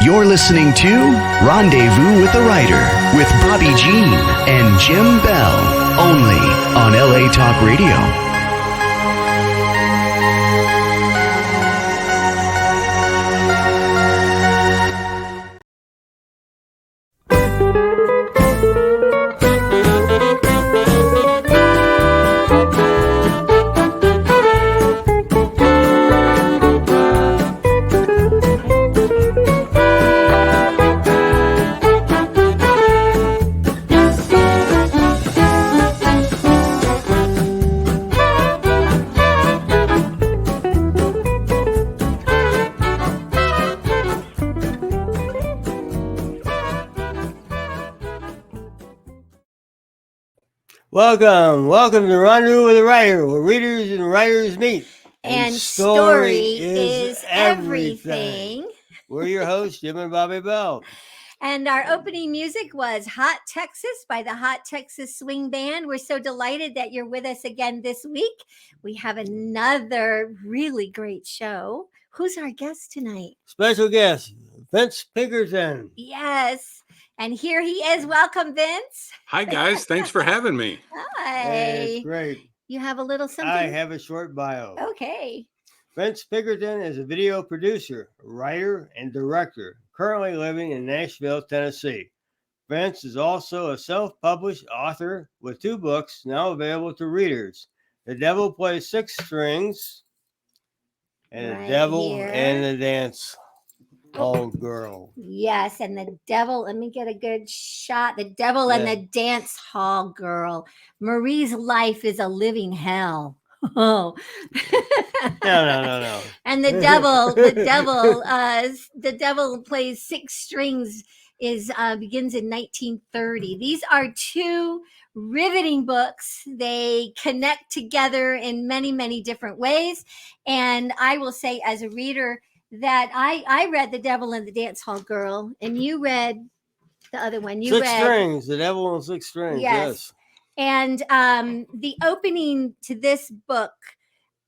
You're listening to Rendezvous with the Writer with Bobbi Jean and Jim Bell, only on LA Talk Radio. Welcome to Rendezvous with the Writer, where readers and writers meet. And story is everything. We're your hosts, Jim and Bobbi Bell. And our opening music was Hot Texas by the Hot Texas Swing Band. We're so delighted that you're with us again this week. We have another really great show. Who's our guest tonight? Special guest, Vince Pinkerton. Yes. And here he is. Welcome, Vince. Hi, guys. Thanks for having me. Hi. Hey, great. You have a little something? I have a short bio. Okay. Vince Pinkerton is a video producer, writer, and director, currently living in Nashville, Tennessee. Vince is also a self-published author with 2 books now available to readers. The Devil Plays 6 Strings and Right The Devil here. and the Dance Hall Girl. Yes, and the devil, let me get a good shot. The Devil and the Dance Hall Girl. Marie's life is a living hell. Oh. No. And the devil plays 6 strings begins in 1930. These are 2 riveting books. They connect together in many, many different ways. And I will say, as a reader, that I read The Devil and the Dance Hall Girl, and you read the other one. You 6 read Strings, The Devil and 6 Strings. Yes. And the opening to this book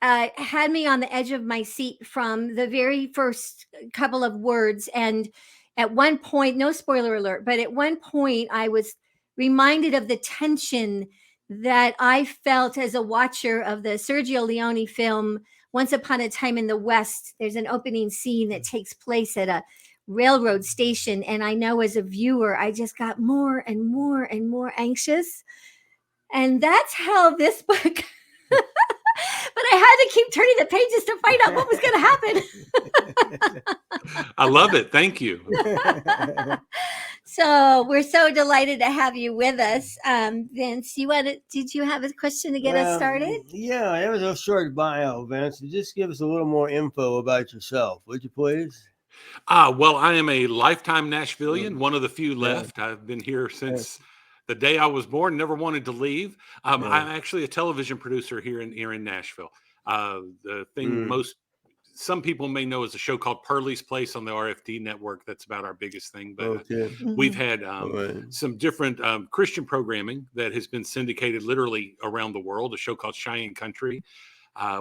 had me on the edge of my seat from the very first couple of words. And at one point, no spoiler alert, but at one point I was reminded of the tension that I felt as a watcher of the Sergio Leone film Once Upon a Time in the West. There's an opening scene that takes place at a railroad station. And I know as a viewer, I just got more and more and more anxious. And that's how this book, but I had to keep turning the pages to find out what was going to happen. I love it. Thank you. So we're so delighted to have you with us. Vince, did you have a question to get us started? Yeah, it was a short bio, Vince. Just give us a little more info about yourself, would you please? Well, I am a lifetime Nashvilleian, one of the few left. I've been here since the day I was born, never wanted to leave. I'm actually a television producer here in Nashville. The thing some people may know is a show called Pearlie's Place on the RFD network. That's about our biggest thing. But we've had some different Christian programming that has been syndicated literally around the world, a show called Cheyenne Country.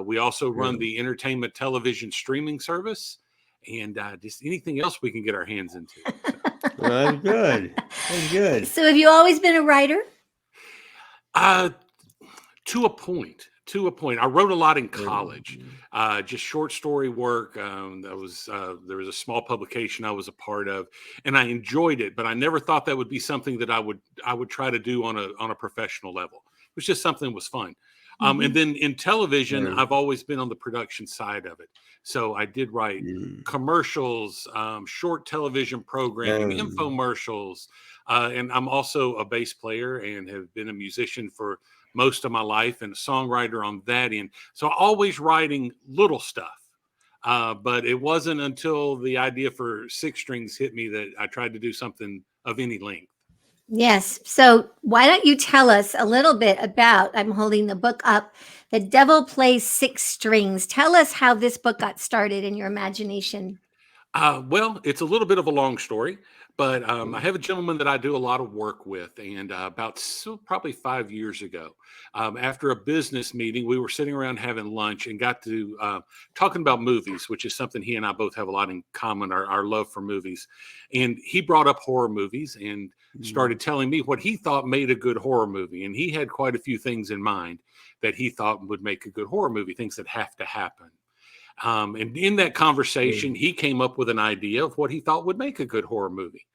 We also run the entertainment television streaming service, and just anything else we can get our hands into. So. Well, that's good. That's good. So have you always been a writer? To a point. I wrote a lot in college, just short story work. There was a small publication I was a part of, and I enjoyed it. But I never thought that would be something that I would try to do on a professional level. It was just something that was fun. And then in television, I've always been on the production side of it. So I did write commercials, short television programming, infomercials, and I'm also a bass player and have been a musician for most of my life and a songwriter on that end. So always writing little stuff. But it wasn't until the idea for 6 strings hit me that I tried to do something of any length. Yes. So why don't you tell us a little bit about, I'm holding the book up, The Devil Plays 6 Strings. Tell us how this book got started in your imagination. Well, it's a little bit of a long story, but I have a gentleman that I do a lot of work with, and probably 5 years ago, after a business meeting, we were sitting around having lunch and got to talking about movies, which is something he and I both have a lot in common, our love for movies. And he brought up horror movies and started telling me what he thought made a good horror movie, and he had quite a few things in mind that he thought would make a good horror movie, things that have to happen. And in that conversation, he came up with an idea of what he thought would make a good horror movie.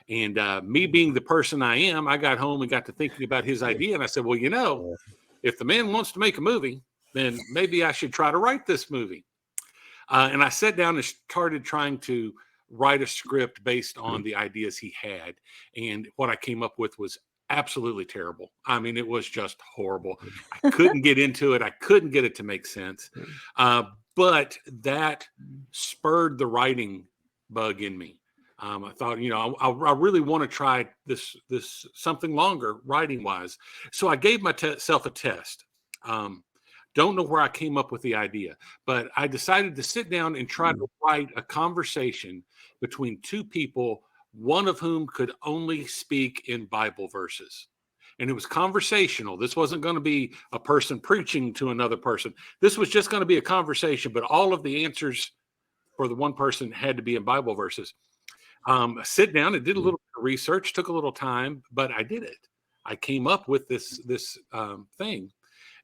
And me being the person I am, I got home and got to thinking about his idea. And I said, well, if the man wants to make a movie, then maybe I should try to write this movie. And I sat down and started trying to write a script based on the ideas he had. And what I came up with was absolutely terrible. I mean, it was just horrible. I couldn't get into it. I couldn't get it to make sense. But that spurred the writing bug in me. I thought, I really want to try this something longer writing wise. So I gave myself a test. Don't know where I came up with the idea, but I decided to sit down and try to write a conversation between two people, one of whom could only speak in Bible verses. And it was conversational. This wasn't going to be a person preaching to another person. This was just going to be a conversation, but all of the answers for the one person had to be in Bible verses. Sit down and did a little bit of research, took a little time, but I did it. I came up with this thing,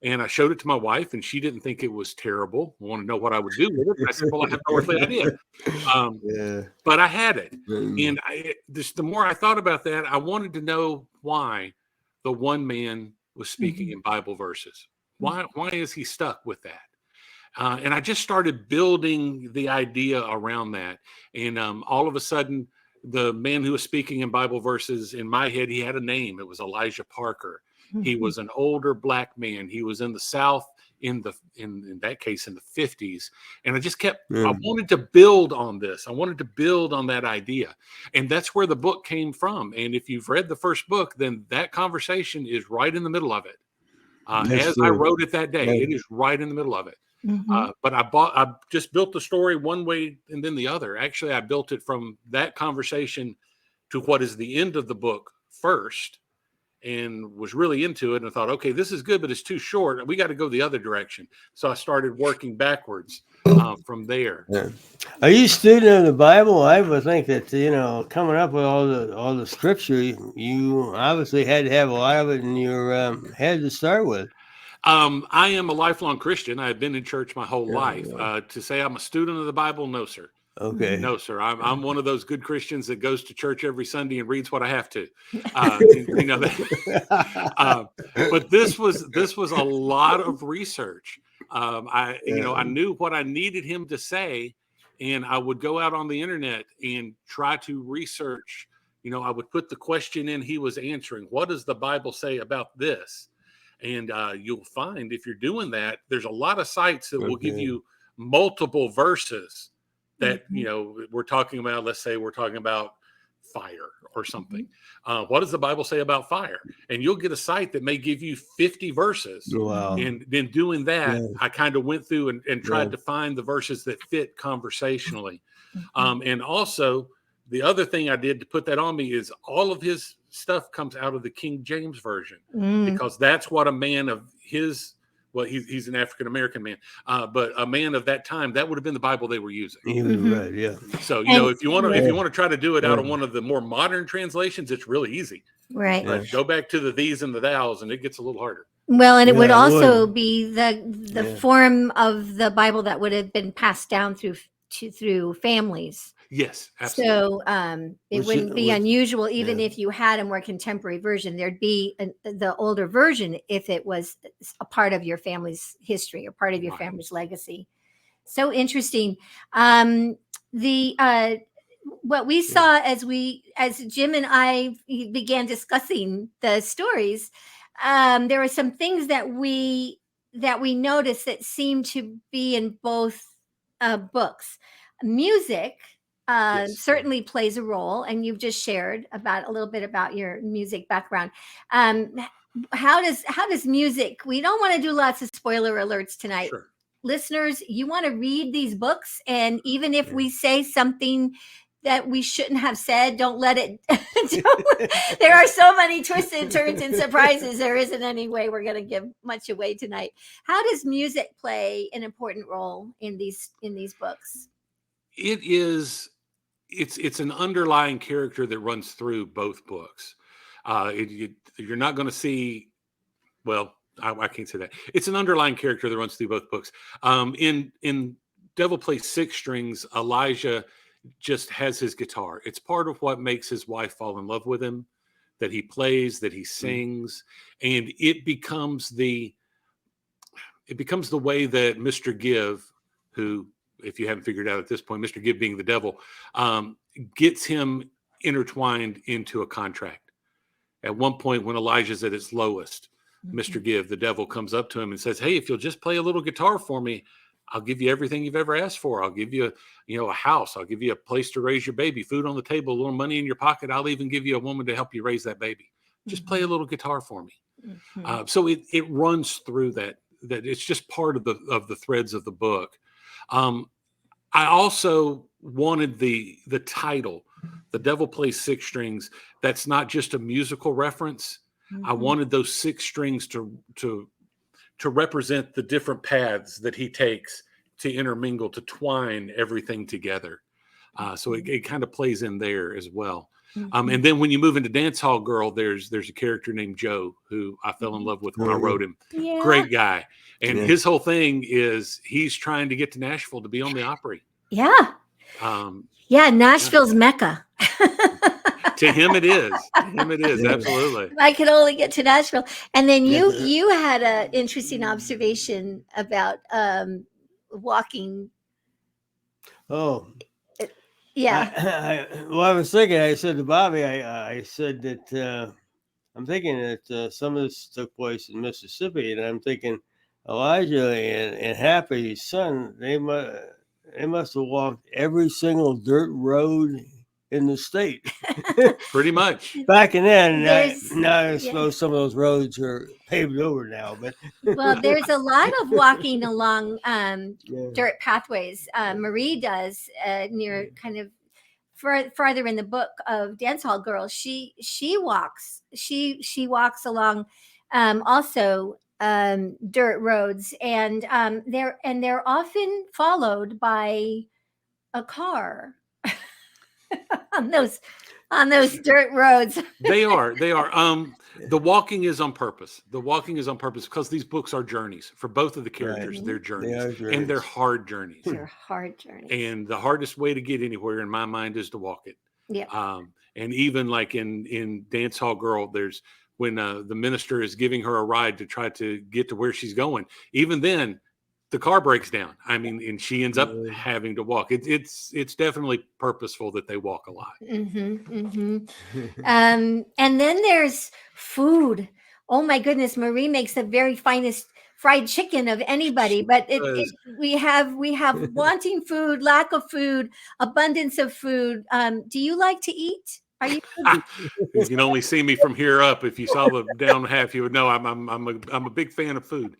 and I showed it to my wife, and she didn't think it was terrible. I want to know what I would do with it. And I said, well, I have no earthly idea. But I had it. And the more I thought about that, I wanted to know why the one man was speaking in Bible verses. Why is he stuck with that? And I just started building the idea around that. And all of a sudden, the man who was speaking in Bible verses, in my head, he had a name. It was Elijah Parker. He was an older black man. He was in the South in that case in the 50s. And I just kept, I wanted to build on this. I wanted to build on that idea. And that's where the book came from. And if you've read the first book, then that conversation is right in the middle of it. As I wrote it that day, it is right in the middle of it. But I just built the story one way and then the other. Actually, I built it from that conversation to what is the end of the book first, and was really into it and thought, okay, this is good, but it's too short. We got to go the other direction. So I started working backwards from there. Are you a student of the Bible? I would think that, coming up with all the scripture, you obviously had to have a lot of it in your head to start with. I am a lifelong Christian. I've been in church my whole life. To say I'm a student of the Bible, no, sir. Okay. No, sir. I'm one of those good Christians that goes to church every Sunday and reads what I have to. But this was a lot of research. I knew what I needed him to say, and I would go out on the internet and try to research. I would put the question in he was answering. What does the Bible say about this? And you'll find if you're doing that, there's a lot of sites that will give you multiple verses that, we're talking about. Let's say we're talking about fire or something. What does the Bible say about fire? And you'll get a site that may give you 50 verses. Wow. And then doing that, I kind of went through and tried to find the verses that fit conversationally. And also, the other thing I did to put that on me is all of his stuff comes out of the King James Version, because that's what a man of his, well, he's an African-American man, but a man of that time, that would have been the Bible they were using. Right, yeah. So, if you want to try to do it out of one of the more modern translations, it's really easy. Right. But go back to the these and the thous, and it gets a little harder. Well, and it would also be the form of the Bible that would have been passed down through families. Yes, absolutely. So it wouldn't be unusual, even if you had a more contemporary version. There'd be the older version if it was a part of your family's history or part of your family's legacy. So interesting. What we saw as Jim and I began discussing the stories, there were some things that we noticed that seemed to be in both books. Music certainly plays a role, and you've just shared a little bit about your music background. How does music? We don't want to do lots of spoiler alerts tonight. Sure. listeners, you want to read these books, and even if we say something that we shouldn't have said, don't let it. There are so many twists and turns and surprises. There isn't any way we're going to give much away tonight. How does music play an important role in these books? It's an underlying character that runs through both books. You're not going to see, well, I can't say that. It's an underlying character that runs through both books. In Devil Plays Six Strings, Elijah just has his guitar. It's part of what makes his wife fall in love with him, that he plays, that he sings, and it becomes the way that Mr. Give, who, if you haven't figured out at this point, Mr. Give being the devil, gets him intertwined into a contract. At one point, when Elijah's at his lowest, Mr. Give, the devil, comes up to him and says, "Hey, if you'll just play a little guitar for me, I'll give you everything you've ever asked for. I'll give you, a house. I'll give you a place to raise your baby, food on the table, a little money in your pocket. I'll even give you a woman to help you raise that baby. Just play a little guitar for me." So it runs through that it's just part of the threads of the book. I also wanted the title, The Devil Plays Six Strings. That's not just a musical reference. I wanted those six strings to represent the different paths that he takes to intermingle, to twine everything together. So it kind of plays in there as well. And then when you move into Dance Hall Girl, there's a character named Joe who I fell in love with when I wrote him. Yeah. Great guy. And his whole thing is he's trying to get to Nashville to be on the Opry. Yeah. Nashville's Mecca. To him it is. Absolutely. I could only get to Nashville. And then you had an interesting observation about walking. Oh. Yeah. I was thinking, I said to Bobbi, I said that I'm thinking that some of this took place in Mississippi, and I'm thinking Elijah and Happy, his son, they must have walked every single dirt road in the state. Pretty much. Back in then, now I suppose some of those roads are paved over now, but well, there's a lot of walking along dirt pathways. Marie does near kind of farther in the book of Dance Hall Girl. She walks along also dirt roads, and they're often followed by a car on those dirt roads. They are. The walking is on purpose. Because these books are journeys for both of the characters. Right. They're journeys, and they're hard journeys. And the hardest way to get anywhere, in my mind, is to walk it. Yeah. And even like in Dance Hall Girl, there's when the minister is giving her a ride to try to get to where she's going. Even then, the car breaks down. I mean, and she ends up having to walk. It's definitely purposeful that they walk a lot. And then there's food. Oh my goodness, Marie makes the very finest fried chicken of anybody. But we have wanting food, lack of food, abundance of food. Do you like to eat? Are you? You can only see me from here up. If you saw the down half, you would know I'm a big fan of food.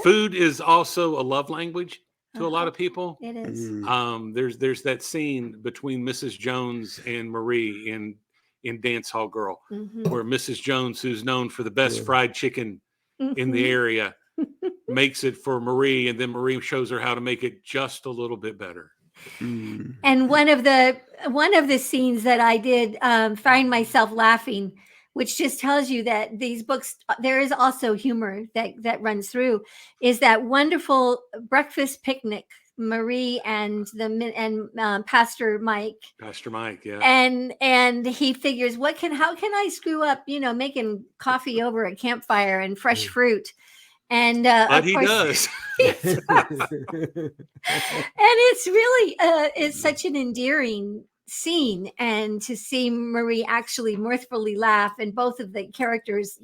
Food is also a love language to a lot of people. It is. There's that scene between Mrs. Jones and Marie in Dance Hall Girl, where Mrs. Jones, who's known for the best fried chicken in the area, makes it for Marie, and then Marie shows her how to make it just a little bit better. And one of the scenes that I did find myself laughing, which just tells you that these books, there is also humor that runs through, is that wonderful breakfast picnic, Marie and Pastor Mike. Pastor Mike, yeah. And he figures, how can I screw up, making coffee over a campfire and fresh fruit. And but he does. And it's really it's such an endearing scene, and to see Marie actually mirthfully laugh, and both of the characters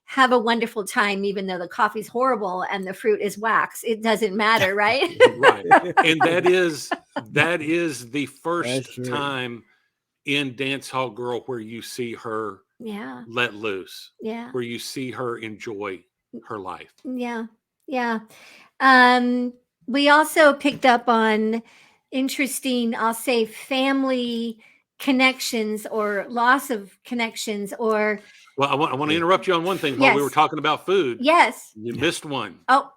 have a wonderful time, even though the coffee's horrible and the fruit is wax. It doesn't matter, right? Right. And that is the first time in Dance Hall Girl where you see her let loose, where you see her enjoy her life. Yeah. Yeah. Um, we also picked up on interesting, I'll say, family connections or loss of connections or Well, I want to interrupt you on one thing while we were yes. talking about food. Yes. You missed one. Oh,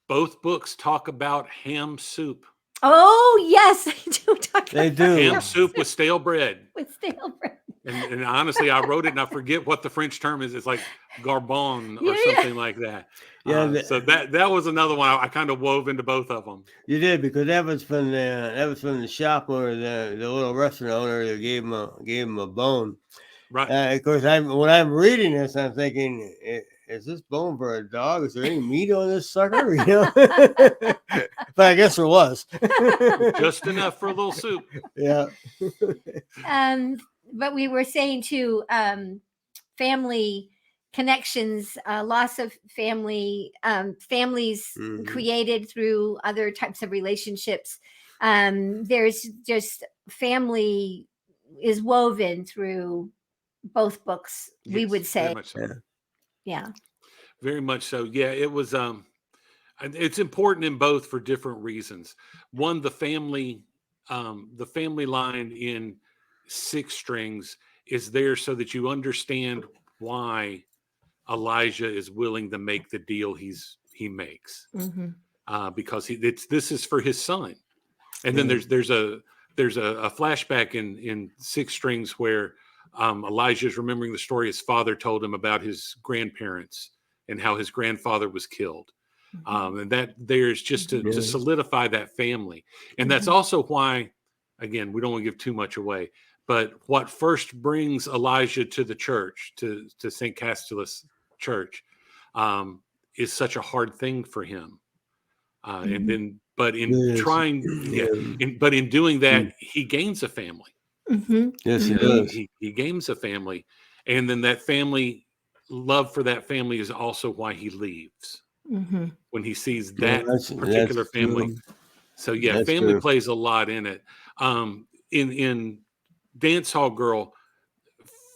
Both books talk about ham soup. oh yes, I do talk They about do. Ham soup with stale bread. with stale bread. And honestly, I wrote it and I forget what the French term is. It's like garbon or Yeah, yeah. something like that. Yeah, So that was another one I kind of wove into both of them. you did, because that was from the shop owner, the little restaurant owner that gave him a bone. Right. Of course, when I'm reading this, I'm thinking, is this bone for a dog? Is there any meat on this sucker? You know, but I guess there was. Just enough for a little soup. Yeah. But we were saying too, family connections, loss of family, families Mhm. created through other types of relationships. There's just family is woven through both books, we Yes, would very say. much so. Yeah. Yeah. Very much so. Yeah, it was and it's important in both for different reasons. One, the family line in Six Strings is there so that you understand why Elijah is willing to make the deal he makes, because this is for his son. And then there's a flashback in Six Strings where Elijah is remembering the story his father told him about his grandparents and how his grandfather was killed. And that there's just to solidify that family. And that's also why, again, we don't want to give too much away, but what first brings Elijah to the church, to St. Castulus Church, is such a hard thing for him. And then, but in in doing that, he gains a family. Yes, he You know, does. he gains a family, and then that family love for that family is also why he leaves when he sees that particular family. True. So yeah, That's family true. plays a lot in it. In Dance Hall Girl,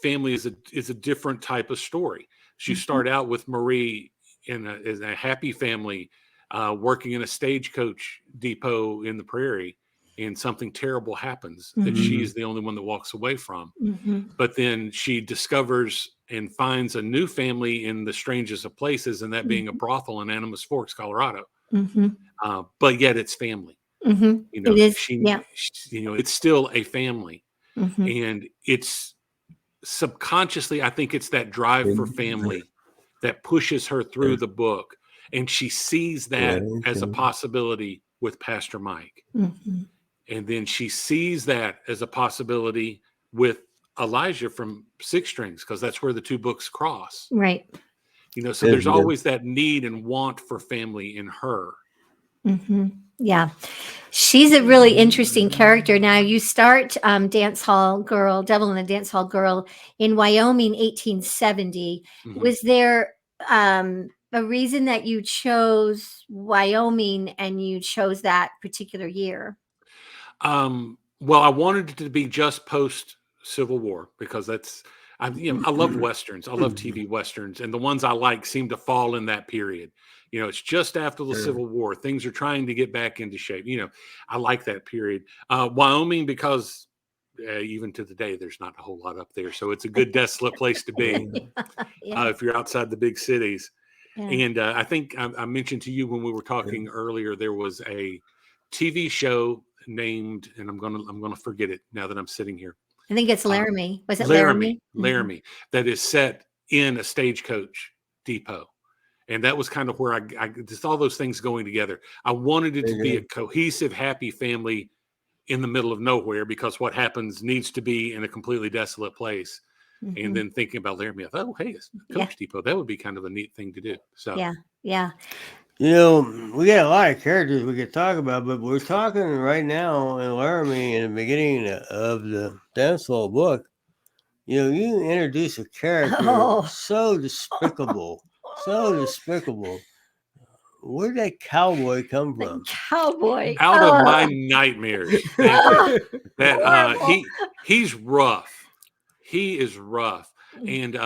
family is a different type of story. You start out with Marie in a happy family, working in a stagecoach depot in the prairie, and something terrible happens that she's the only one that walks away from. But then she discovers and finds a new family in the strangest of places, and that being a brothel in Animas Forks, Colorado. But yet it's family. You know, It is. she, Yeah. you know, it's still a family, Mm-hmm. and it's subconsciously, I think it's that drive for family that pushes her through the book, and she sees that as a possibility with Pastor Mike. And then she sees that as a possibility with Elijah from Six Strings, because that's where the two books cross. Right. You know, so there's always that need and want for family in her. Yeah. She's a really interesting character. Now, you start Dance Hall Girl, Devil in the Dance Hall Girl in Wyoming, 1870. Was there a reason that you chose Wyoming and you chose that particular year? Well, I wanted it to be just post Civil War, because I love Westerns. I love TV Westerns, and the ones I like seem to fall in that period. You know, it's just after the Civil War. Things are trying to get back into shape. You know, I like that period. Wyoming, because even to the day, there's not a whole lot up there. So it's a good desolate place to be if you're outside the big cities. Yeah. And I think I mentioned to you when we were talking earlier, there was a TV show named, and I'm gonna forget it now that I'm sitting here. I think it's Laramie. Was it Laramie? Laramie? Laramie, that is set in a stagecoach depot. And that was kind of where I just all those things going together. I wanted it to be a cohesive, happy family in the middle of nowhere, because what happens needs to be in a completely desolate place. And then thinking about Laramie, I thought, oh, hey, it's a coach depot. That would be kind of a neat thing to do. So yeah. You know, we got a lot of characters we could talk about, but we're talking right now in Laramie in the beginning of the Dance Hall book. You know, you introduce a character so despicable, so despicable. Where did that cowboy come from? Cowboy. out of my nightmares. Thank you. That he's rough. He is rough, and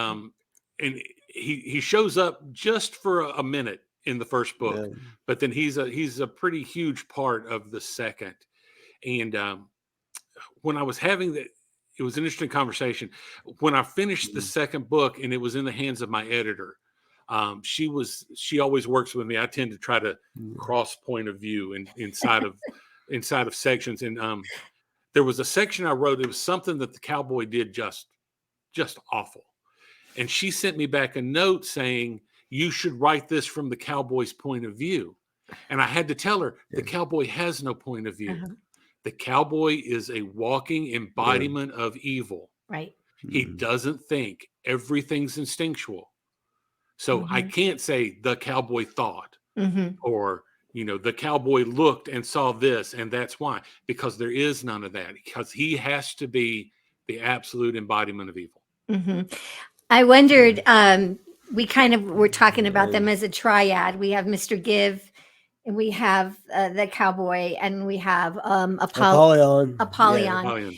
he shows up just for a minute in the first book, but then he's a pretty huge part of the second. And when I was having that, it was an interesting conversation. When I finished the second book and it was in the hands of my editor, she always works with me. I tend to try to cross point of view inside of sections. And there was a section I wrote. It was something that the cowboy did just awful. And she sent me back a note saying, you should write this from the cowboy's point of view. And I had to tell her the cowboy has no point of view. The cowboy is a walking embodiment of evil. Right. He doesn't think. Everything's instinctual. So I can't say the cowboy thought or, the cowboy looked and saw this and that's why, because there is none of that, because he has to be the absolute embodiment of evil. I wondered, we kind of were talking about them as a triad. We have Mr. Give, and we have the cowboy, and we have Apollyon.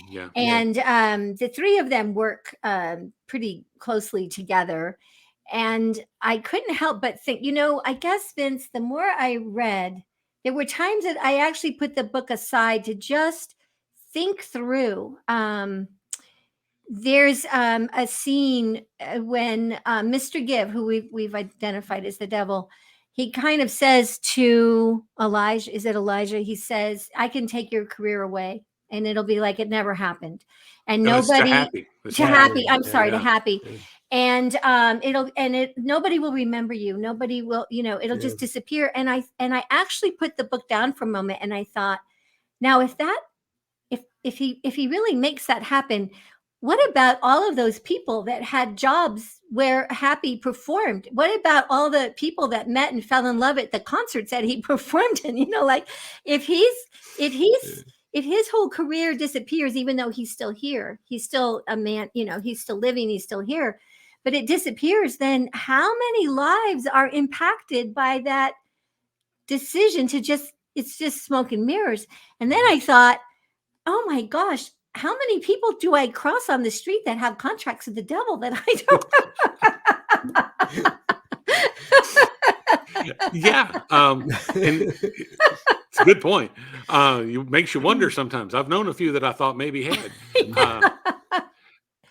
Yeah. And the three of them work pretty closely together. And I couldn't help but think, I guess, Vince, the more I read, there were times that I actually put the book aside to just think through. There's a scene when Mr. Give, who we've identified as the devil, he kind of says to Elijah, is it Elijah? He says, I can take your career away and it'll be like it never happened. And nobody to happy. I'm sorry, to happy. And nobody will remember you. Nobody will, it'll just disappear. And I actually put the book down for a moment and I thought, now if he really makes that happen, what about all of those people that had jobs where Happy performed? What about all the people that met and fell in love at the concerts that he performed in? If his whole career disappears, even though he's still here, he's still a man, he's still living, he's still here, but it disappears, then how many lives are impacted by that decision it's just smoke and mirrors? And then I thought, oh my gosh, how many people do I cross on the street that have contracts with the devil that I don't? Yeah. And it's a good point. It makes you wonder sometimes. I've known a few that I thought maybe had.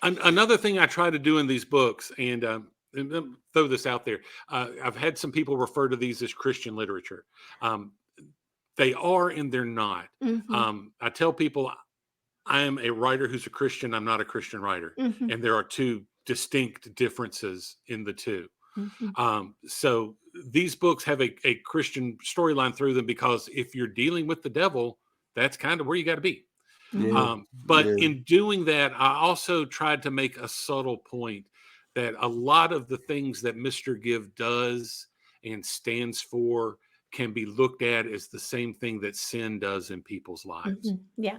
Another thing I try to do in these books, and throw this out there, I've had some people refer to these as Christian literature. They are and they're not. I tell people, I am a writer who's a Christian. I'm not a Christian writer. And there are two distinct differences in the two. So these books have a Christian storyline through them, because if you're dealing with the devil, that's kind of where you got to be. But in doing that, I also tried to make a subtle point that a lot of the things that Mr. Give does and stands for can be looked at as the same thing that sin does in people's lives. Yeah.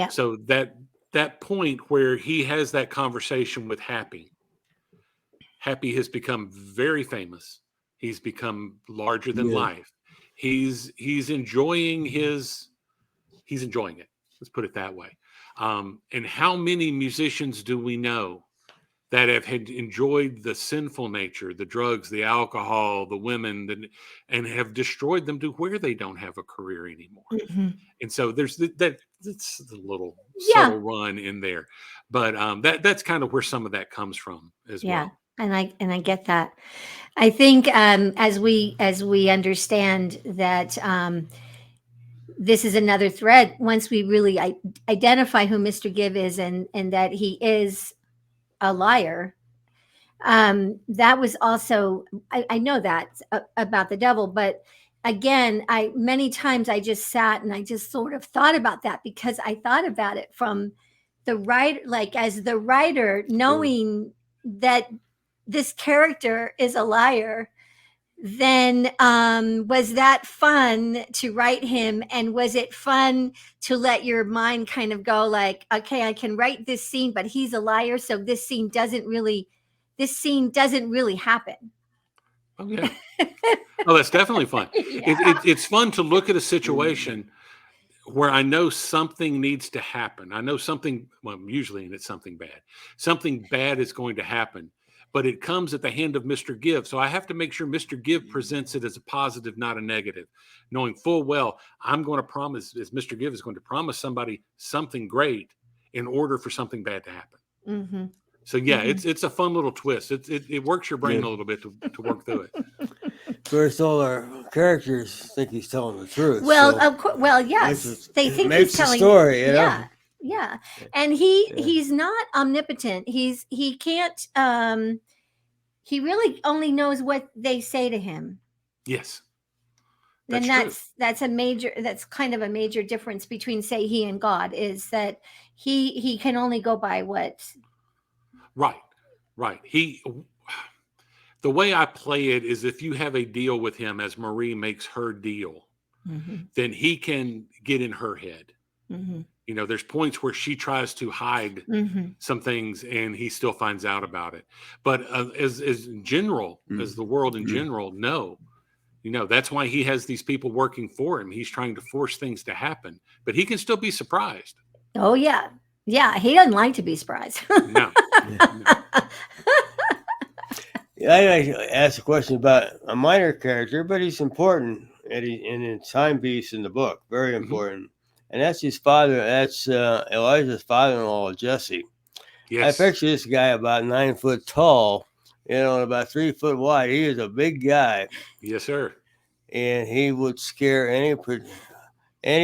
So that point where he has that conversation with Happy has become very famous. He's become larger than life. He's enjoying he's enjoying it. Let's put it that way. And how many musicians do we know that had enjoyed the sinful nature, the drugs, the alcohol, the women, and have destroyed them to where they don't have a career anymore? And so there's that's a little subtle run in there, but that's kind of where some of that comes from as well. And I get that. I think as we understand that this is another thread, once we really identify who Mr. Give is and that he is a liar, that was also, I know that about the devil, but again, many times I just sat and I just sort of thought about that, because I thought about it from the writer, like as the writer, knowing that this character is a liar, then was that fun to write him? And was it fun to let your mind kind of go like, okay, I can write this scene, but he's a liar, so this scene doesn't really happen. Oh yeah. Oh, that's definitely fun. It's fun to look at a situation where I know something needs to happen. I know something, well, usually it's something bad. Something bad is going to happen. but it comes at the hand of Mr. Give. So I have to make sure Mr. Give presents it as a positive, not a negative, knowing full well I'm going to promise, as Mr. Give is going to promise somebody something great in order for something bad to happen. Mm-hmm. So yeah, it's a fun little twist. It works your brain a little bit to work through it. Of course, all our characters think he's telling the truth. Well, so of course. Well, yes, they think makes he's the telling story, you know? Yeah, yeah, and he's not omnipotent. He can't. He really only knows what they say to him. Yes, Then true. that's kind of a major difference between, say, he and God, is that he can only go by what. Right. The way I play it is, if you have a deal with him as Marie makes her deal, then he can get in her head. You know, there's points where she tries to hide some things and he still finds out about it. But as general, as the world in general, no. You know, that's why he has these people working for him. He's trying to force things to happen, but he can still be surprised. Oh, yeah. Yeah, he doesn't like to be surprised. No. I asked a question about a minor character, but he's important in a timepiece in the book. Very important. And that's his father. That's Elijah's father-in-law, Jesse. Yes. I picture this guy about 9 foot tall, you know, and about 3 foot wide. He is a big guy. Yes, sir. And he would scare any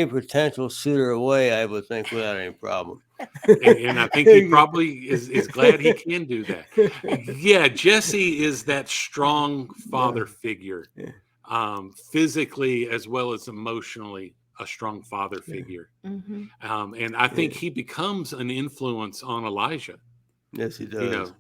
potential suitor away, I would think, without any problem. And I think he probably is glad he can do that. Yeah, Jesse is that strong father figure, physically as well as emotionally, a strong father figure. And I think he becomes an influence on Elijah. Yes, he does. You know,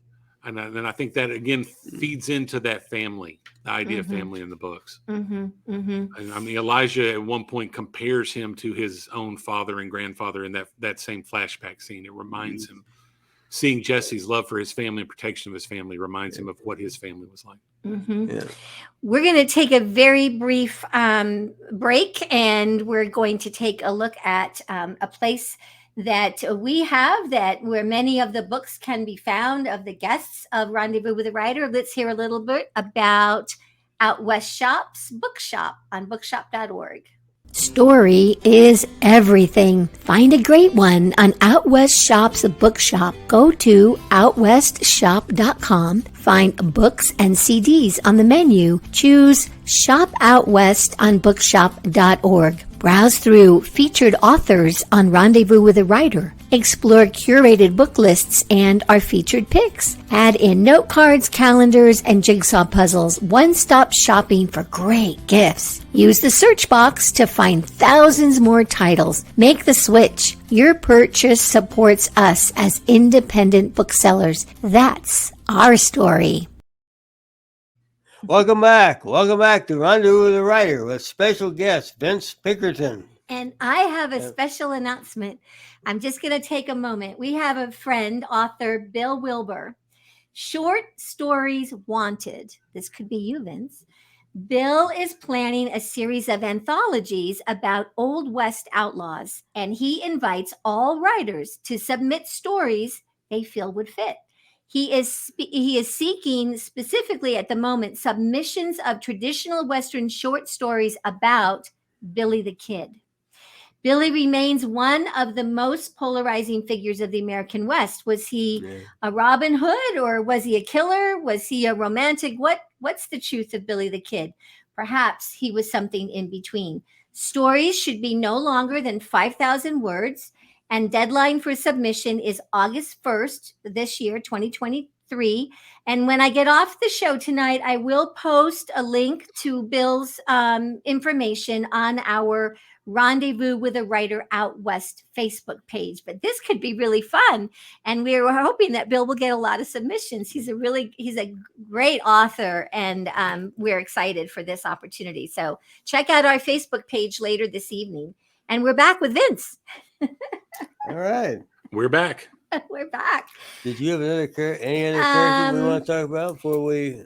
and then I think that again feeds into that family, the idea of family in the books. And I mean, Elijah at one point compares him to his own father and grandfather in that same flashback scene. It reminds him, seeing Jesse's love for his family and protection of his family reminds him of what his family was like. We're going to take a very brief break, and we're going to take a look at a place that we have, that where many of the books can be found of the guests of Rendezvous with a Writer. Let's hear a little bit about Out West Shop's bookshop on bookshop.org. Story is everything. Find a great one on Out West Shop's bookshop. Go to outwestshop.com. Find books and CDs on the menu. Choose Shop Out West on bookshop.org. Browse through featured authors on Rendezvous with a Writer. Explore curated book lists and our featured picks. Add in note cards, calendars, and jigsaw puzzles. One-stop shopping for great gifts. Use the search box to find thousands more titles. Make the switch. Your purchase supports us as independent booksellers. That's our story. Welcome back to Rendezvous with a Writer with special guest Vince Pinkerton. And I have a special announcement. I'm just going to take a moment. We have a friend, author Bill Wilbur. Short Stories Wanted. This could be you, Vince. Bill is planning a series of anthologies about Old West outlaws, and he invites all writers to submit stories they feel would fit. He is seeking specifically at the moment submissions of traditional Western short stories about Billy the Kid. Billy remains one of the most polarizing figures of the American West. Was he a Robin Hood, or was he a killer? Was he a romantic? What's the truth of Billy the Kid? Perhaps he was something in between. Stories should be no longer than 5,000 words, and deadline for submission is August 1st this year, 2023. And when I get off the show tonight, I will post a link to Bill's information on our Rendezvous with a Writer Out West Facebook page. But this could be really fun, and we're hoping that Bill will get a lot of submissions. He's a great author, and we're excited for this opportunity. So check out our Facebook page later this evening. And we're back with Vince. All right, we're back. We're back. Did you have any other character we want to talk about before we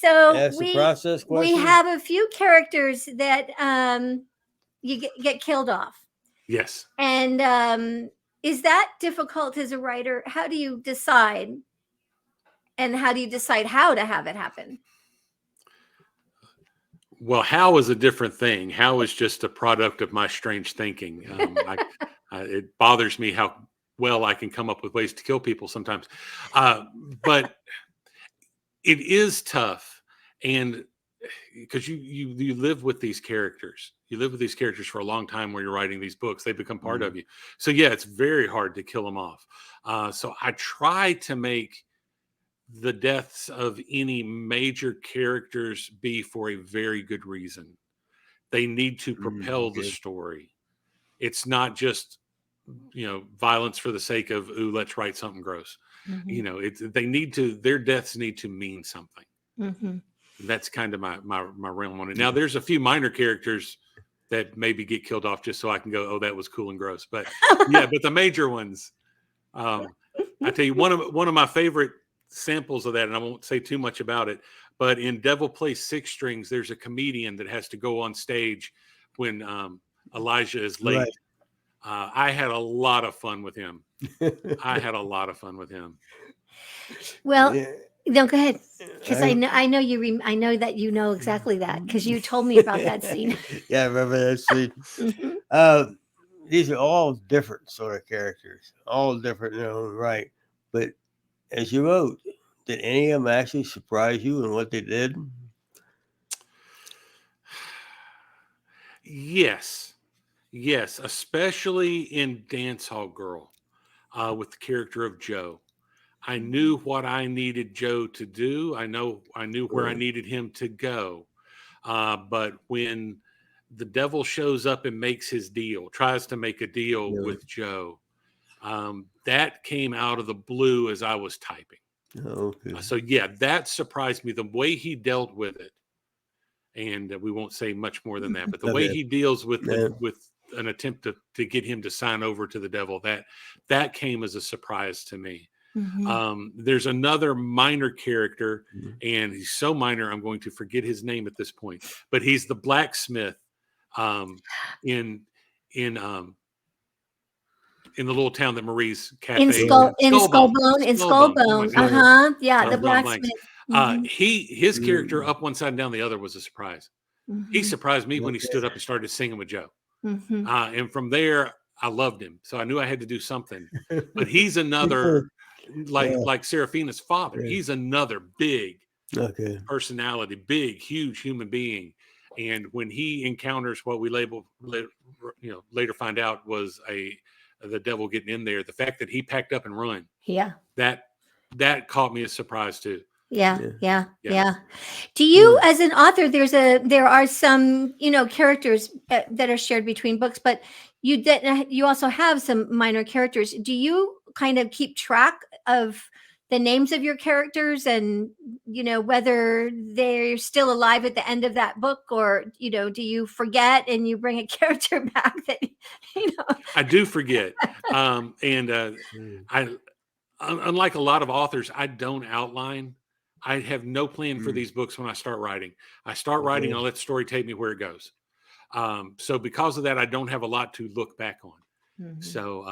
ask the process question? We have a few characters that you get killed off. Yes. And is that difficult as a writer? How do you decide? And how do you decide how to have it happen? Well, how is a different thing. How is just a product of my strange thinking. It bothers me how well I can come up with ways to kill people sometimes. But it is tough, and because you live with these characters, you live with these characters for a long time when you're writing these books. They become part of you. So yeah, it's very hard to kill them off. So I try to make the deaths of any major characters be for a very good reason. They need to propel the story. It's not just, violence for the sake of, ooh, let's write something gross. Their deaths need to mean something. That's kind of my realm on it. Now there's a few minor characters that maybe get killed off just so I can go, oh, that was cool and gross. But yeah, but the major ones, I tell you, one of my favorite samples of that, and I won't say too much about it, but in Devil Plays Six Strings, there's a comedian that has to go on stage when Elijah is late. Right. I had a lot of fun with him. Well, Yeah. no, go ahead. Because I know I know that you know exactly that because you told me about that scene. Yeah, I remember that scene. These are all different sort of characters, all different in their own right. But as you wrote, did any of them actually surprise you in what they did? Yes, especially in Dance Hall Girl, with the character of Joe. I knew what I needed Joe to do. I knew where I needed him to go. But when the devil shows up and makes his deal, tries to make a deal with Joe, that came out of the blue as I was typing. Okay. So yeah, that surprised me, the way he dealt with it. And we won't say much more than that, but the way he deals with with an attempt to get him to sign over to the devil, that came as a surprise to me. There's another minor character, and he's so minor I'm going to forget his name at this point, but he's the blacksmith in the little town that Marie's cafe in Skullbone. Yeah, the blacksmith. His character up one side and down the other was a surprise. He surprised me when he stood up and started singing with Joe. And from there, I loved him. So I knew I had to do something. But he's another, like Serafina's father, he's another big personality, big, huge human being. And when he encounters what we later find out was the devil getting in there, the fact that he packed up and run, that caught me as surprise too. Yeah. Do you, as an author, there are some, characters that are shared between books, but you also have some minor characters. Do you kind of keep track of the names of your characters and, whether they're still alive at the end of that book, or, do you forget and you bring a character back that, I do forget. Unlike a lot of authors, I don't outline. I have no plan for these books when I start writing. I start writing, I'll let the story take me where it goes. So because of that, I don't have a lot to look back on. So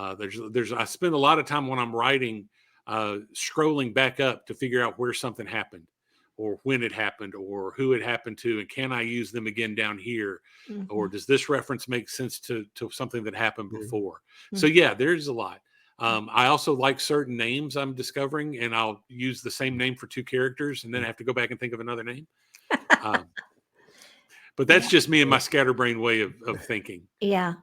I spend a lot of time when I'm writing, scrolling back up to figure out where something happened, or when it happened, or who it happened to, and can I use them again down here, or does this reference make sense to something that happened before? So yeah, there's a lot. I also like certain names I'm discovering, and I'll use the same name for two characters, and then I have to go back and think of another name. But that's just me and my scatterbrain way of thinking. Yeah.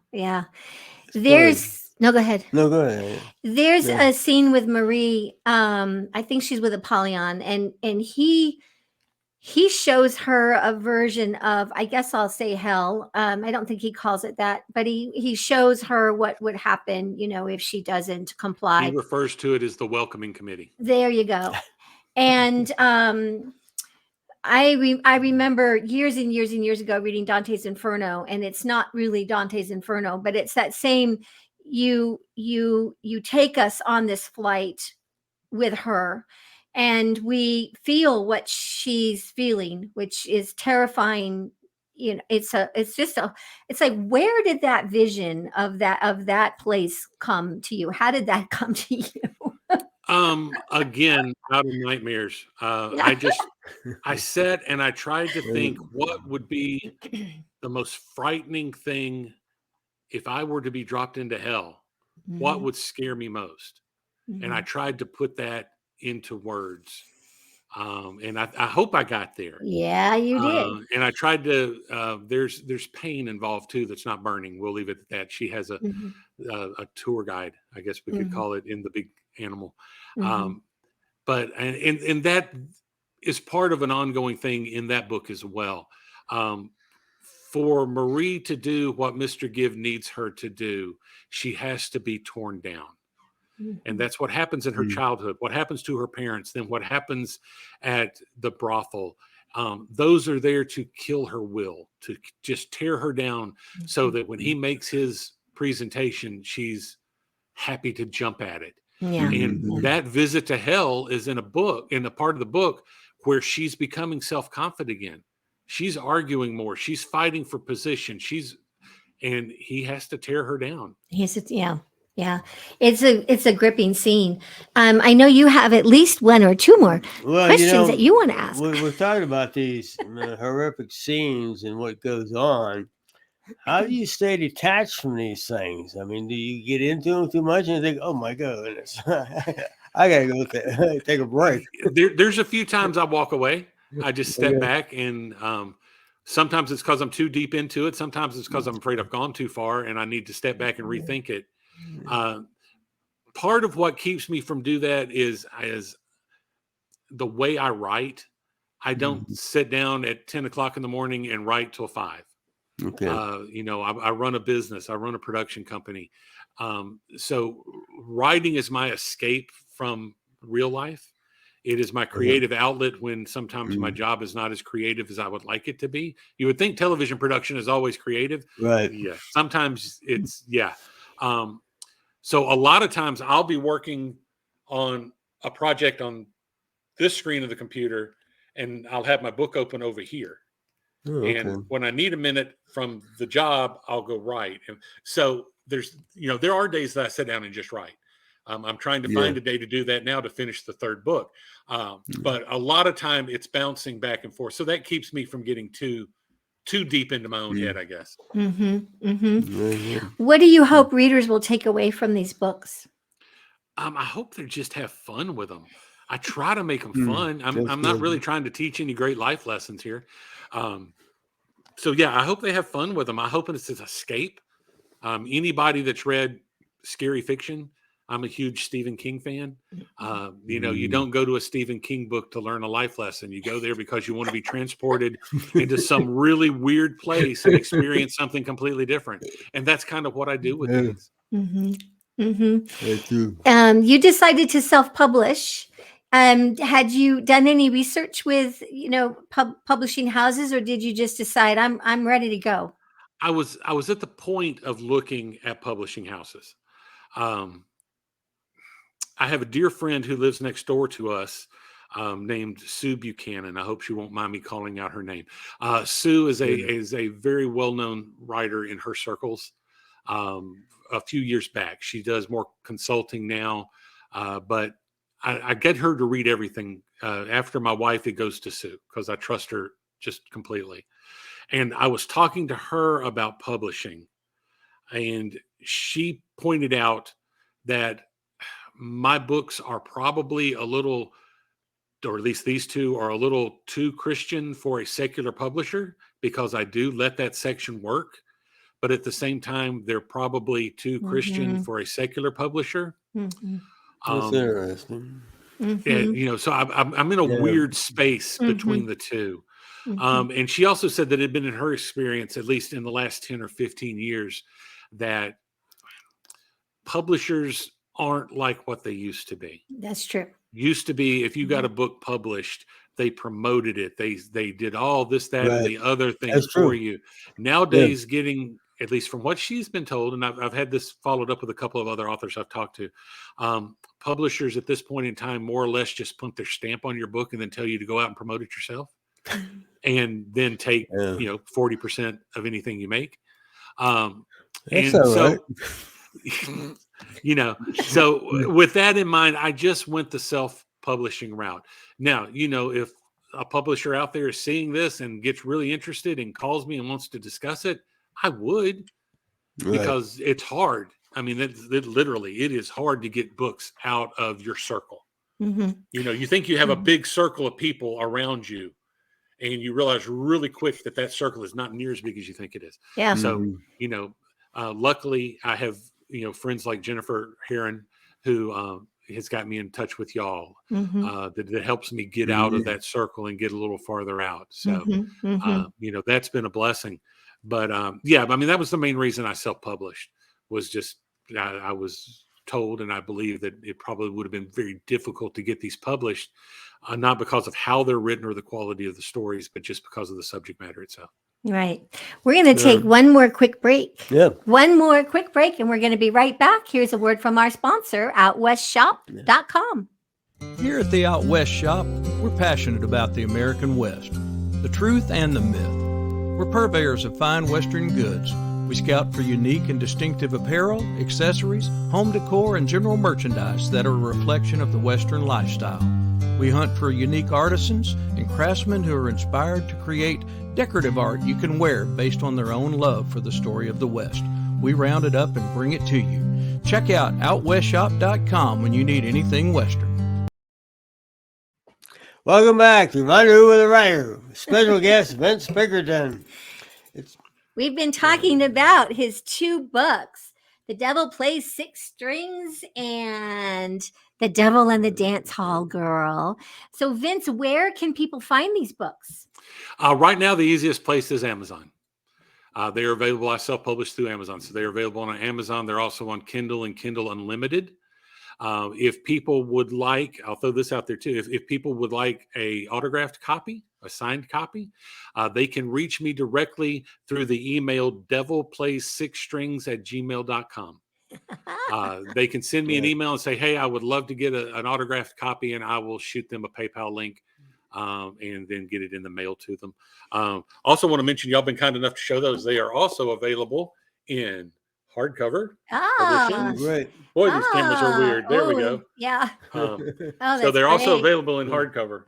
No, go ahead. No, go ahead. There's a scene with Marie. I think she's with Apollyon, and he shows her a version of, I guess I'll say hell. I don't think he calls it that, but he shows her what would happen, if she doesn't comply. He refers to it as the welcoming committee. There you go. And I remember years and years and years ago reading Dante's Inferno, and it's not really Dante's Inferno, but it's that same, you take us on this flight with her, and we feel what she's feeling, which is terrifying. It's like, where did that vision of that place come to you? How did that come to you? Again, out of nightmares. I sat and I tried to think what would be the most frightening thing if I were to be dropped into hell. What would scare me most? And I tried to put that into words. And I hope I got there. Yeah, you did. And I tried to. There's pain involved too. That's not burning. We'll leave it at that. She has a tour guide, I guess we could call it, in the big animal. But and that is part of an ongoing thing in that book as well. For Marie to do what Mr. Give needs her to do, she has to be torn down. And that's what happens in her childhood, what happens to her parents, then what happens at the brothel. Those are there to kill her will, to just tear her down, so that when he makes his presentation, she's happy to jump at it. Yeah. And that visit to hell is in a part of the book where she's becoming self-confident again. She's arguing more. She's fighting for position. And he has to tear her down. Yeah. It's a gripping scene. I know you have at least one or two more questions that you want to ask. We're talking about these horrific scenes and what goes on. How do you stay detached from these things? I mean, do you get into them too much and think, oh my goodness, I gotta go take a break? There's a few times I walk away. I just step back, and sometimes it's because I'm too deep into it. Sometimes it's because I'm afraid I've gone too far and I need to step back and rethink it. Part of what keeps me from do that is the way I write. I don't sit down at 10 o'clock in the morning and write till 5. Okay. I run a business. I run a production company. So writing is my escape from real life. It is my creative outlet when sometimes my job is not as creative as I would like it to be. You would think television production is always creative. Right. Yeah. Sometimes it's, so a lot of times I'll be working on a project on this screen of the computer, and I'll have my book open over here. Oh, okay. And when I need a minute from the job, I'll go write. And so there are days that I sit down and just write. I'm trying to find a day to do that now to finish the third book. But a lot of time it's bouncing back and forth. So that keeps me from getting too deep into my own head, I guess. What do you hope readers will take away from these books? I hope they just have fun with them. I try to make them fun. I'm not really trying to teach any great life lessons here. I hope they have fun with them. I hope it's an escape. Anybody that's read scary fiction, I'm a huge Stephen King fan. You don't go to a Stephen King book to learn a life lesson. You go there because you want to be transported into some really weird place and experience something completely different. And that's kind of what I do with these. You decided to self-publish. Had you done any research with, publishing houses, or did you just decide I'm ready to go? I was at the point of looking at publishing houses. I have a dear friend who lives next door to us, named Sue Buchanan. I hope she won't mind me calling out her name. Sue is a very well-known writer in her circles. A few years back, she does more consulting now, but I get her to read everything. After my wife, it goes to Sue because I trust her just completely. And I was talking to her about publishing, and she pointed out that my books are probably a little, or at least these two are a little too Christian for a secular publisher, because I do let that section work. But at the same time, they're probably too Christian for a secular publisher. That's interesting. And, so I'm in a weird space between the two. And she also said that it had been in her experience, at least in the last 10 or 15 years, that publishers aren't like what they used to be. That's true. Used to be, if you got a book published, they promoted it. They did all this, that, and the other things for you. Nowadays, getting, at least from what she's been told, and I've had this followed up with a couple of other authors I've talked to, publishers at this point in time more or less just put their stamp on your book and then tell you to go out and promote it yourself, and then take 40% of anything you make. So with that in mind, I just went the self-publishing route. Now, if a publisher out there is seeing this and gets really interested and calls me and wants to discuss it, I would, because it's hard. I mean, literally, it is hard to get books out of your circle. Mm-hmm. You think you have a big circle of people around you, and you realize really quick that circle is not near as big as you think it is. Yeah. So, luckily I have, friends like Jennifer Heron, who has got me in touch with y'all, that helps me get out of that circle and get a little farther out. So, that's been a blessing. But I mean, that was the main reason I self-published, was just, I was told, and I believe that it probably would have been very difficult to get these published, not because of how they're written or the quality of the stories, but just because of the subject matter itself. Right. We're going to take one more quick break. Yeah. One more quick break, and we're going to be right back. Here's a word from our sponsor, OutWestShop.com. Here at the Out West Shop, we're passionate about the American West, the truth and the myth. We're purveyors of fine Western goods. We scout for unique and distinctive apparel, accessories, home decor, and general merchandise that are a reflection of the Western lifestyle. We hunt for unique artisans and craftsmen who are inspired to create decorative art you can wear based on their own love for the story of the West. We round it up and bring it to you. Check out OutWestShop.com when you need anything Western. Welcome back to Rendezvous with a Writer. Special guest Vince Pinkerton. We've been talking about his two books, The Devil Plays Six Strings and The Devil and the Dance Hall Girl. So, Vince, where can people find these books? Right now, the easiest place is Amazon. They are available. I self-publish through Amazon. So they're available on Amazon. They're also on Kindle and Kindle Unlimited. If people would like, I'll throw this out there too. If people would like a autographed copy, a signed copy, they can reach me directly through the email devilplays6strings@gmail.com. They can send me an email and say, hey, I would love to get an autographed copy, and I will shoot them a PayPal link and then get it in the mail to them. Also want to mention, y'all been kind enough to show those. They are also available in hardcover. Right. Boy, these cameras are weird. There we go. Yeah. So they're also available in hardcover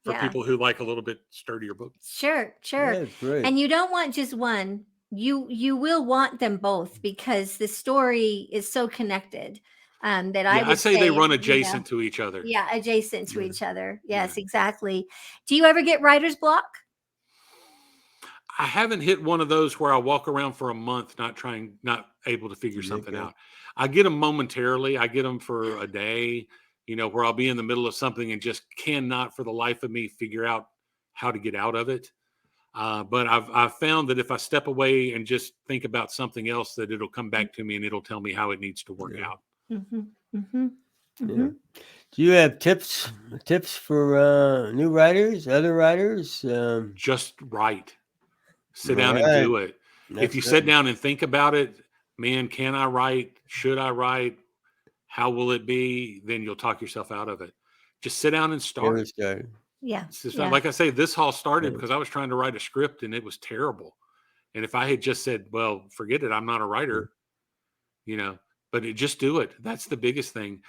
for Yeah. people who like a little bit sturdier book. Sure. Yeah, it's great. And you don't want just one. You will want them both, because the story is so connected. That I would say they run adjacent to each other. Yeah, adjacent to each other. Yes, exactly. Do you ever get writer's block? I haven't hit one of those where I walk around for a month not able to figure something out. I get them momentarily. I get them for a day, where I'll be in the middle of something and just cannot for the life of me figure out how to get out of it. But I've found that if I step away and just think about something else, that it'll come back to me and it'll tell me how it needs to work out. Do you have tips for new writers, other writers? Just write. Sit down and do it. If you sit down and think about it, man, can I write? Should I write? How will it be? Then you'll talk yourself out of it. Just sit down and start. Yeah. Like I say, this all started because I was trying to write a script and it was terrible. And if I had just said, well, forget it, I'm not a writer, but just do it. That's the biggest thing.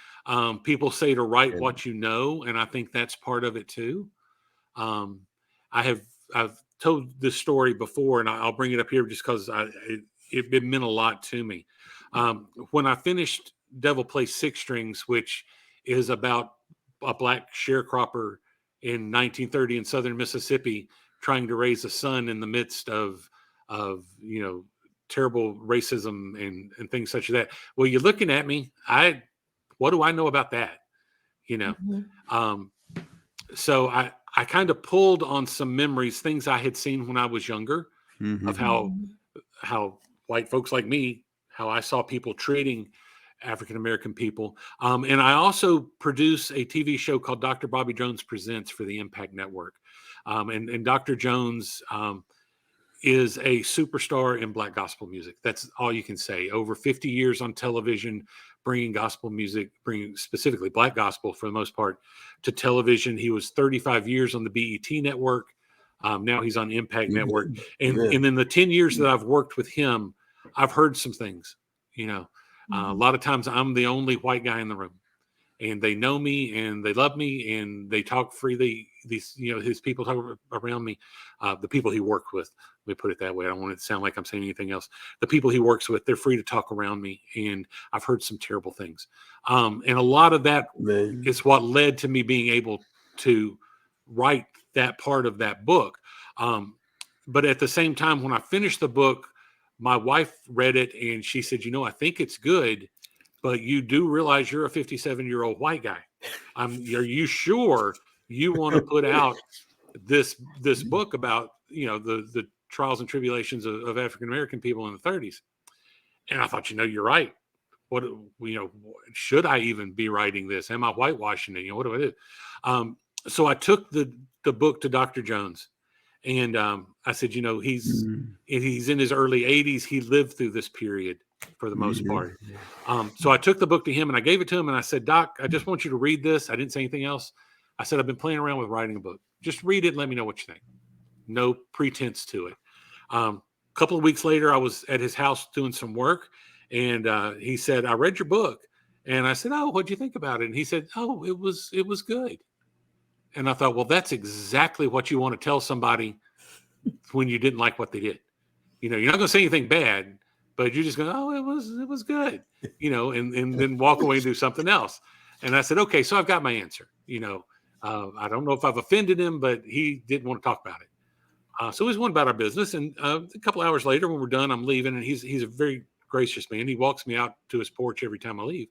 People say to write what you know, and I think that's part of it too. I've told this story before, and I'll bring it up here just because it meant a lot to me. When I finished Devil Plays Six Strings, which is about a black sharecropper in 1930 in southern Mississippi trying to raise a son in the midst of terrible racism and things such as that. Well, you're looking at me. What do I know about that? So I kind of pulled on some memories, things I had seen when I was younger, of how white folks like me, how I saw people treating African-American people. And I also produce a TV show called Dr. Bobbi Jones Presents for the Impact Network. And Dr. Jones is a superstar in Black gospel music. That's all you can say. Over 50 years on television, bringing gospel music, bringing specifically Black gospel for the most part to television. He was 35 years on the BET network. Now he's on Impact Network. And in the 10 years that I've worked with him, I've heard some things, A lot of times I'm the only white guy in the room, and they know me and they love me and they talk freely. These, his people talk around me, the people he worked with. Let me put it that way. I don't want it to sound like I'm saying anything else. The people he works with, they're free to talk around me, and I've heard some terrible things. And a lot of that is what led to me being able to write that part of that book. But at the same time, when I finished the book, my wife read it and she said, I think it's good, but you do realize you're a 57-year-old white guy. Are you sure you want to put out this book about, the trials and tribulations of African-American people in the 30s? And I thought, you're right. What, should I even be writing this? Am I whitewashing it? What do I do? So I took the book to Dr. Jones, and I said, he's in his early 80s. He lived through this period for the most part. So I took the book to him and I gave it to him and I said, Doc, I just want you to read this. I didn't say anything else. I said, I've been playing around with writing a book. Just read it and let me know what you think. No pretense to it. A couple of weeks later, I was at his house doing some work, and he said, I read your book. And I said, oh, what'd you think about it? And he said, oh, it was good. And I thought, well, that's exactly what you want to tell somebody when you didn't like what they did. You're not going to say anything bad, but you're just going, oh, it was good, and then walk away and do something else. And I said, okay, so I've got my answer. I don't know if I've offended him, but he didn't want to talk about it. So we just went about our business. And a couple hours later, when we're done, I'm leaving, and he's a very gracious man. He walks me out to his porch every time I leave.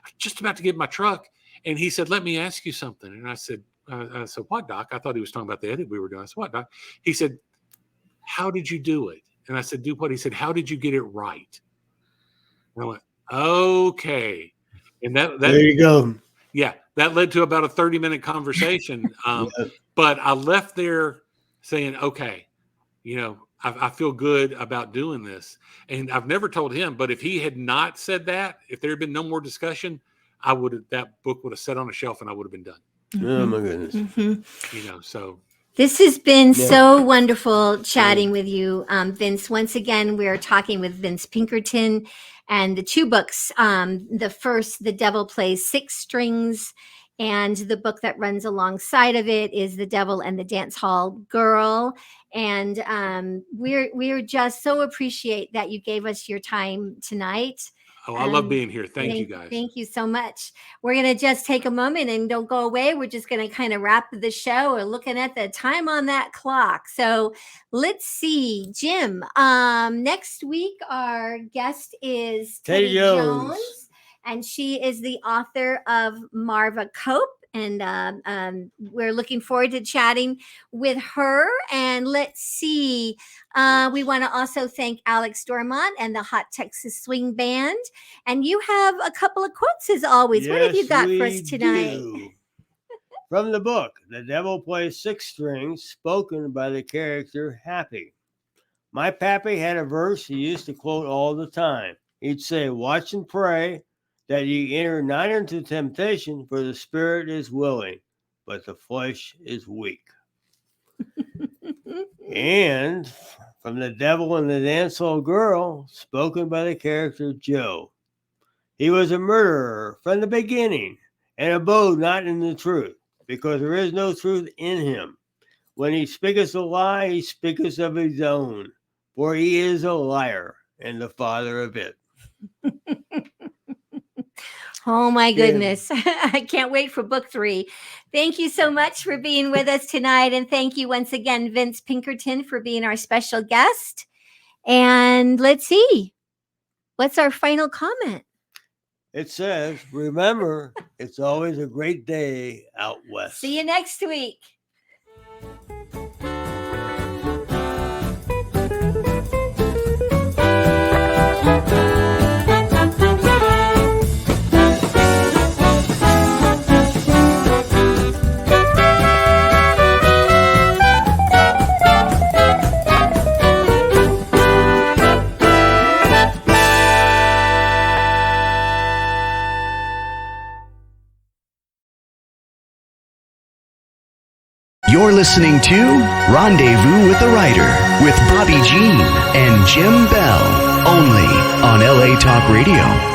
I'm just about to get in my truck, and he said, let me ask you something. And I said, what, Doc? I thought he was talking about the edit we were doing. I said, what, Doc? He said, how did you do it? And I said, do what? He said, how did you get it right? And I went, okay. And that there you go. Yeah, that led to about a 30-minute conversation. But I left there saying, okay, I feel good about doing this. And I've never told him, but if he had not said that, if there had been no more discussion, that book would have sat on a shelf and I would have been done. Oh my goodness. So this has been so wonderful chatting with you, Vince. Once again, we're talking with Vince Pinkerton, and the two books. The first, The Devil Plays Six Strings, and the book that runs alongside of it is The Devil and the Dance Hall Girl. And we're just so appreciate that you gave us your time tonight. Oh, I love being here. Thank you, guys. Thank you so much. We're going to just take a moment and don't go away. We're just going to kind of wrap the show. We're looking at the time on that clock. So let's see, Jim. Next week, our guest is Teddy Jones, and she is the author of Marva Cope. And we're looking forward to chatting with her. And let's see, we want to also thank Alex Dormont and the Hot Texas Swing Band. And you have a couple of quotes as always. Yes, what have you got for us tonight? From the book, The Devil Plays Six Strings, spoken by the character Happy. My pappy had a verse he used to quote all the time. He'd say, watch and pray that ye enter not into temptation, for the spirit is willing, but the flesh is weak. And from The Devil and the Dance Hall Girl, spoken by the character Joe. He was a murderer from the beginning, and abode not in the truth, because there is no truth in him. When he speaketh a lie, he speaketh of his own, for he is a liar, and the father of it. Oh my goodness. I can't wait for book 3. Thank you so much for being with us tonight. And thank you once again, Vince Pinkerton, for being our special guest. And let's see, what's our final comment? It says, remember, it's always a great day out west. See you next week. You're listening to Rendezvous with the Writer with Bobbi Jean and Jim Bell, only on LA Talk Radio.